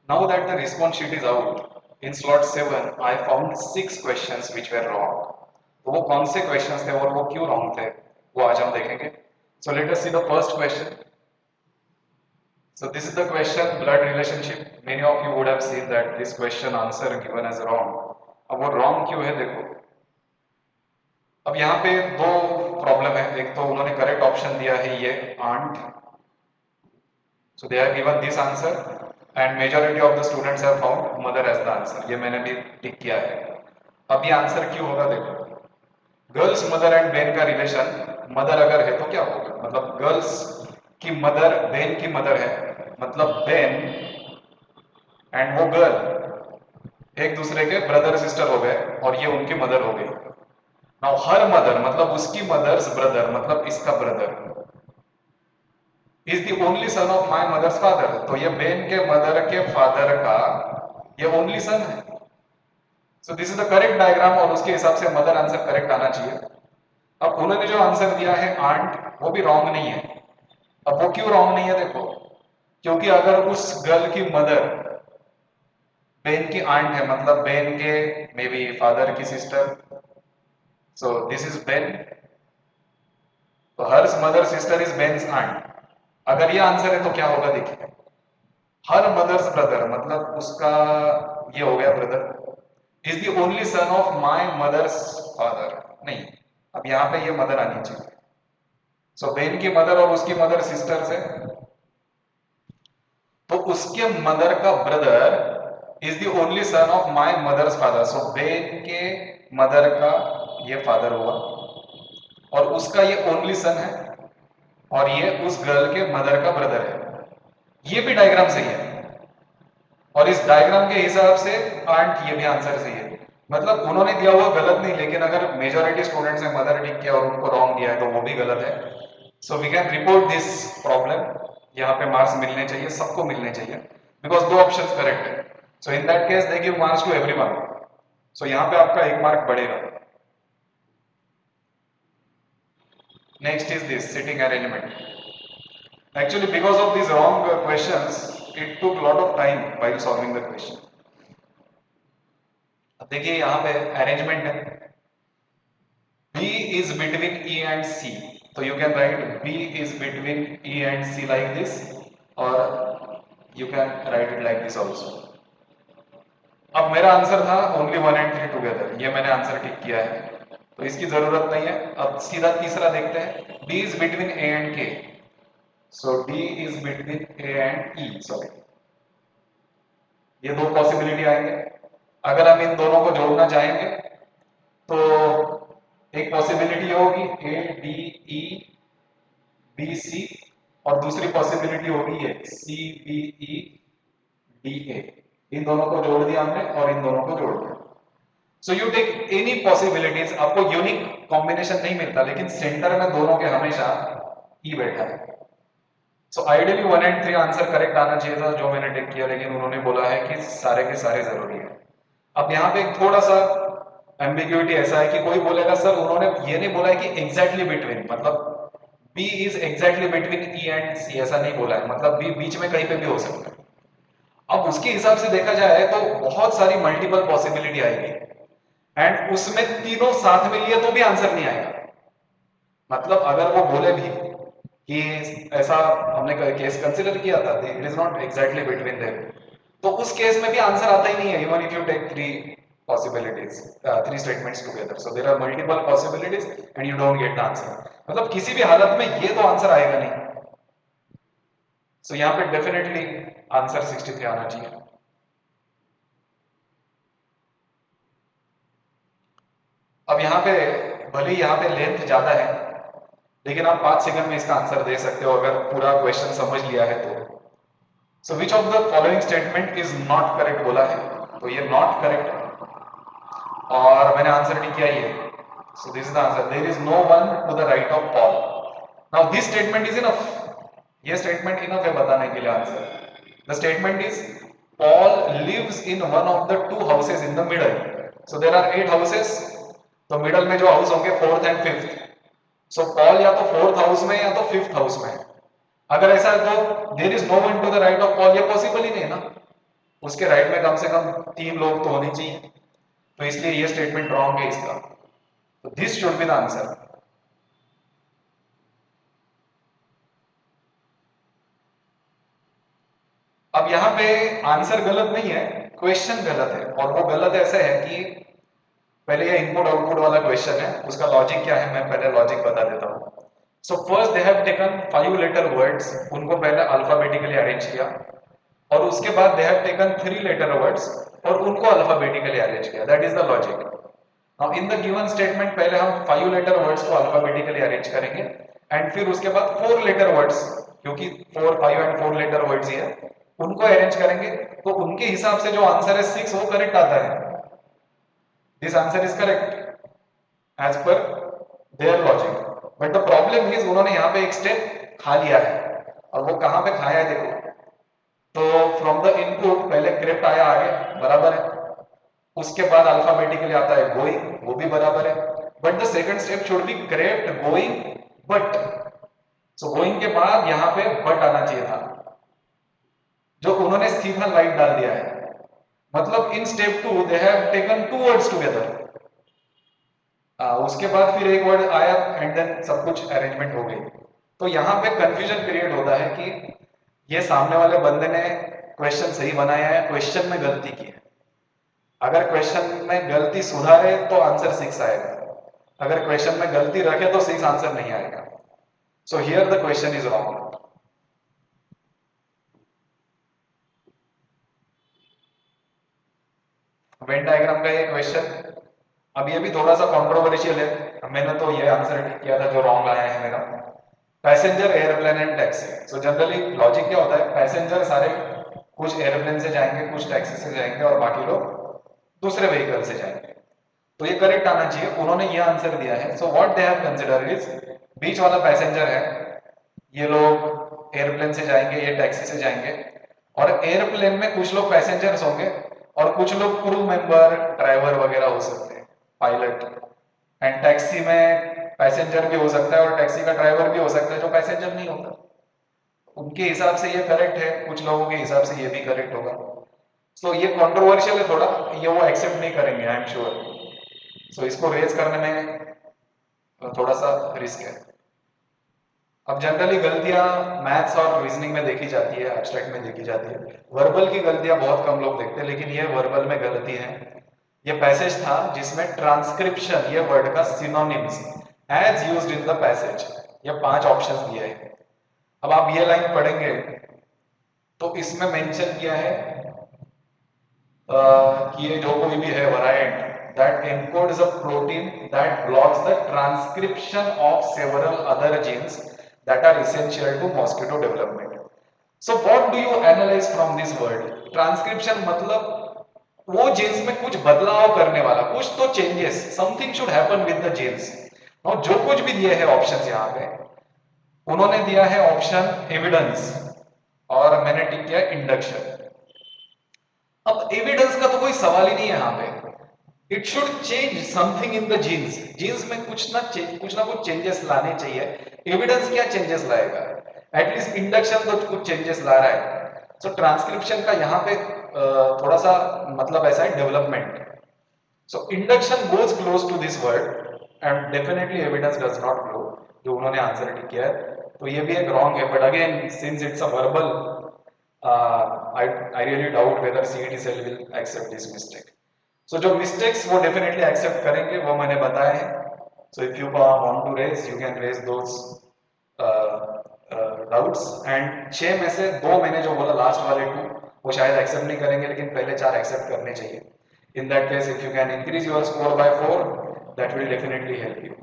Now that the response sheet is out, in slot 7, I found 6 questions which were wrong. तो वो कौन से questions थे और वो क्यों wrong थे वो आज हम देखेंगे. So let us see the first question. So this is the question, blood relationship. Many of you would have seen that this question answer given as wrong. अब वो wrong क्यों है देखो. अब यहाँ पे दो प्रॉब्लम है. एक तो उन्होंने करेक्ट ऑप्शन दिया है ये aunt. So they have given this answer and majority of the students have found mother as the answer. ये मैंने भी टिक किया है. अब ये आंसर क्यों होगा देखो. गर्ल्स मदर एंड बहन का रिलेशन मदर अगर है तो क्या होगा. मतलब गर्ल्स की मदर बहन की मदर है, मतलब बहन एंड वो गर्ल एक दूसरे के ब्रदर सिस्टर हो गए और ये उनकी मदर हो गई. नाउ हर मदर मतलब उसकी मदर्स ब्रदर मतलब इसका brother is the only son of my mother's father. तो ये बहन के मदर के फादर का ये ओनली सन है. सो this is the correct diagram और उसके हिसाब से मदर आंसर करेक्ट आना चाहिए. अब उन्होंने जो आंसर दिया है आंट वो भी रॉन्ग नहीं है. अब वो क्यों रॉन्ग नहीं है देखो, क्योंकि अगर उस गर्ल की मदर बहन की आंट है मतलब बहन के मे बी फादर की सिस्टर, सो दिस इज बहन, तो हर मदर सिस्टर इज बहन्स आंट. अगर ये आंसर है तो क्या होगा देखिए, हर मदर्स ब्रदर मतलब उसका ये हो गया brother is the only son of my mother's father. नहीं, अब यहां पे ये मदर आनी चाहिए. सो बहन की मदर और उसकी मदर सिस्टर्स है, तो उसके मदर का brother is the only son of my mother's father. So बहन के मदर का ये फादर हुआ और उसका ये ओनली सन है और ये उस गर्ल के मदर का ब्रदर है. ये भी डायग्राम सही है और इस डायग्राम के हिसाब से आंट ये भी आंसर सही है. मतलब उन्होंने दिया हुआ गलत नहीं, लेकिन अगर मेजॉरिटी स्टूडेंट्स ने मदर टिक किया और उनको रॉन्ग दिया है तो वो भी गलत है. So we can report this problem. यहाँ पे मार्क्स मिलने चाहिए, सबको मिलने चाहिए बिकॉज दो ऑप्शंस करेक्ट है. So in that case they give marks to everyone. So यहाँ पे आपका 1 मार्क बढ़ेगा. Next is this sitting arrangement. Actually, because of these wrong questions, it took a lot of time while solving the question. अब देखिए यहाँ पे arrangement है. B is between E and C. So you can write B is between E and C like this, or you can write it like this also. अब मेरा answer था only 1 and 3 together. ये मैंने answer tick किया है, तो इसकी जरूरत नहीं है. अब सीधा तीसरा देखते हैं. B is between A and K. So D is between A and E. Sorry, ये दो पॉसिबिलिटी आएंगे. अगर हम इन दोनों को जोड़ना चाहेंगे तो एक पॉसिबिलिटी होगी A D E B C और दूसरी पॉसिबिलिटी होगी ये C B E D A. इन दोनों को जोड़ दिया हमने और इन दोनों को जोड़ दिया. So you take any possibilities. आपको यूनिक कॉम्बिनेशन नहीं मिलता, लेकिन सेंटर में दोनों के हमेशा ई बैठा है. So ideally 1 and 3 answer correct आना चाहिए था जो मैंने टिक किया, लेकिन उन्होंने बोला है कि सारे के सारे जरूरी है. अब यहाँ पे थोड़ा सा एम्बिग्यूटी ऐसा है कि कोई बोलेगा सर उन्होंने ये नहीं बोला है कि एग्जैक्टली बिटवीन, मतलब B is exactly between E and C, ऐसा नहीं बोला है. मतलब B बीच में कहीं पे भी हो सकता है. अब उसके हिसाब से देखा जाए तो बहुत सारी मल्टीपल पॉसिबिलिटी आएगी एंड उसमें तीनों साथ में लिए तो भी आंसर नहीं आएगा. मतलब अगर वो बोले भी कि ऐसा हमने केस कंसिडर किया था, it is not exactly between them, तो उस केस में भी आंसर आता ही नहीं है. Even if you take 3 possibilities, 3 statements together, so there are multiple possibilities and you don't get the answer. मतलब किसी भी हालत में ये तो आंसर आएगा नहीं. सो यहाँ पे डेफिनेटली आंसर 63 आना चाहिए. अब यहाँ पे भले यहाँ पे लेंथ ज्यादा है, लेकिन आप 5 सेकंड में इसका आंसर दे सकते हो अगर पूरा क्वेश्चन समझ लिया है तो. So which of the following statement is not correct बोला है, तो ये नॉट करेक्ट है और मैंने आंसर नहीं किया ये. So this is the answer. There is no one to the right of Paul. Now this statement is enough. ये स्टेटमेंट इनफ है बताने के लिए answer. The statement is Paul lives in one of the 2 houses in the middle. So there are 8 houses, तो middle में जो house होंगे 4th and 5th. So Paul या तो 4th हाउस में या तो 5th हाउस में. अगर ऐसा है तो there is no one to the right of Paul, ये पॉसिबल ही नहीं है ना. उसके राइट में कम से कम 3 लोग तो होने चाहिए, तो इसलिए ये स्टेटमेंट रॉन्ग है इसका। तो this should be the answer. अब यहाँ पे आंसर गलत नहीं है, क्वेश्चन गलत है, और वो गलत ऐसा है कि पहले ये इनपुट आउटपुट वाला क्वेश्चन है, उसका लॉजिक क्या है मैं पहले लॉजिक बता देता हूँ। So first they have taken 5 letter words, उनको पहले अल्फाबेटिकली अरेंज किया, और उसके बाद they have taken 3 letter words और उनको अल्फाबेटिकली अरेंज किया, that is the logic. Now in the given statement पहले हम 5 लेटर वर्ड्स को अल्फाबेटिकली अरेंज करेंगे, एंड फिर उसके बाद 4 लेटर वर्ड्स, क्योंकि 4 5 एंड 4 लेटर वर्ड्स ही है, उनको अरेंज करेंगे, तो उनके हिसाब से जो आंसर है 6 वो करेक्ट आता है। This answer is correct as per their logic, but the problem is उन्होंने यहाँ पे एक स्टेप खा लिया है, और वो कहाँ पे खाया है देखो। तो फ्रॉम द इनपुट पहले क्रिप्ट आया आगे, बराबर है, उसके बाद अल्फाबेटिकली आता है गोइंग, वो भी बराबर है, but the second step should be crypt going but. So going के बाद यहाँ पे बट आना चाहिए था, जो उन्होंने सीधा लाइट डाल दिया है, मतलब in step 2 they have taken 2 words together. उसके बाद फिर एक वर्ड आया एंड देन सब कुछ अरेंजमेंट हो गई। तो यहाँ पे कंफ्यूजन क्रिएट होता है कि ये सामने वाले बंदे ने क्वेश्चन सही बनाया है, क्वेश्चन में गलती की है। अगर क्वेश्चन में गलती सुधारे तो आंसर 6 आएगा, अगर क्वेश्चन में गलती रखे तो 6 आंसर नहीं आएगा। So here the question is wrong. Venn diagram का ये क्वेश्चन, अब ये भी थोड़ा सा कंट्रोवर्शियल है, मैंने तो ये आंसर ठीक किया था जो रॉन्ग आया है मेरा। Passenger, airplane and taxi. So generally logic क्या होता है, पैसेंजर सारे कुछ एयरप्लेन से जाएंगे, कुछ टैक्सी से जाएंगे, और बाकी लोग दूसरे व्हीकल से जाएंगे, तो ये करेक्ट आना चाहिए। उन्होंने ये आंसर दिया है। So what they have consider is, बीच वाला पैसेंजर है, ये लोग एयरप्लेन से जाएंगे, ये टैक्सी से जाएंगे, और एयरप्लेन में कुछ लोग पैसेंजर्स होंगे और कुछ लोग क्रू मेंबर, ड्राइवर वगैरह हो सकते हैं, पायलट। एंड टैक्सी में पैसेंजर भी हो सकता है और टैक्सी का ड्राइवर भी हो सकता है जो पैसेंजर नहीं होता। उनके हिसाब से ये करेक्ट है, कुछ लोगों के हिसाब से ये भी करेक्ट होगा। सो ये कंट्रोवर्शियल है थोड़ा, ये वो एक्सेप्ट नहीं करेंगे आई एम श्योर। सो इसको रेज करने में थोड़ा सा रिस्क है। अब जनरली गलतियां मैथ्स और रीजनिंग में देखी जाती है, एब्स्ट्रैक्ट में देखी जाती है, वर्बल की गलतियां बहुत कम लोग देखते हैं, लेकिन ये वर्बल में गलती है। ये पैसेज था जिसमें ट्रांसक्रिप्शन ये वर्ड का synonyms as used in the passage, ये 5 ऑप्शंस दिए हैं। अब आप ये लाइन पढ़ेंगे तो इसमें मेंशन किया है कि ये जो कोई भी है वैरायंट that encodes a protein that blocks the transcription of several other genes that are essential to mosquito development. So what do you analyze from this word? Transcription मतलब वो genes में कुछ बदलाव करने वाला, कुछ तो changes, something should happen with the genes. Now जो कुछ भी दिए हैं ऑप्शंस यहाँ पे, उन्होंने दिया है ऑप्शन एविडेंस और मैंने टिक किया इंडक्शन। अब एविडेंस का तो कोई सवाल ही नहीं है यहाँ पे, it should change something in the genes, genes में कुछ ना कुछ चेंजेस लाने चाहिए। एविडेंस क्या चेंजेस लाएगा, एटलीस्ट इंडक्शन तो कुछ चेंजेस ला रहा है। सो ट्रांसक्रिप्शन का यहाँ पे थोड़ा सा मतलब ऐसा है development. So induction goes close to this word and definitely evidence does not glow, जो उन्होंने आंसर टिक किया है। तो ये भी एक रॉन्ग है, but again since it's a verbal, I really doubt whether CET cell will accept this mistake. So जो mistakes वो definitely accept करेंगे, वो मैंने बताया है। So if you want to raise, you can raise those doubts. And 6 में से 2 मैंने जो बोला लास्ट वाले 2 वो शायद accept नहीं करेंगे, लेकिन पहले 4 accept करने चाहिए। In that case, if you can increase your score by 4, that will definitely help you.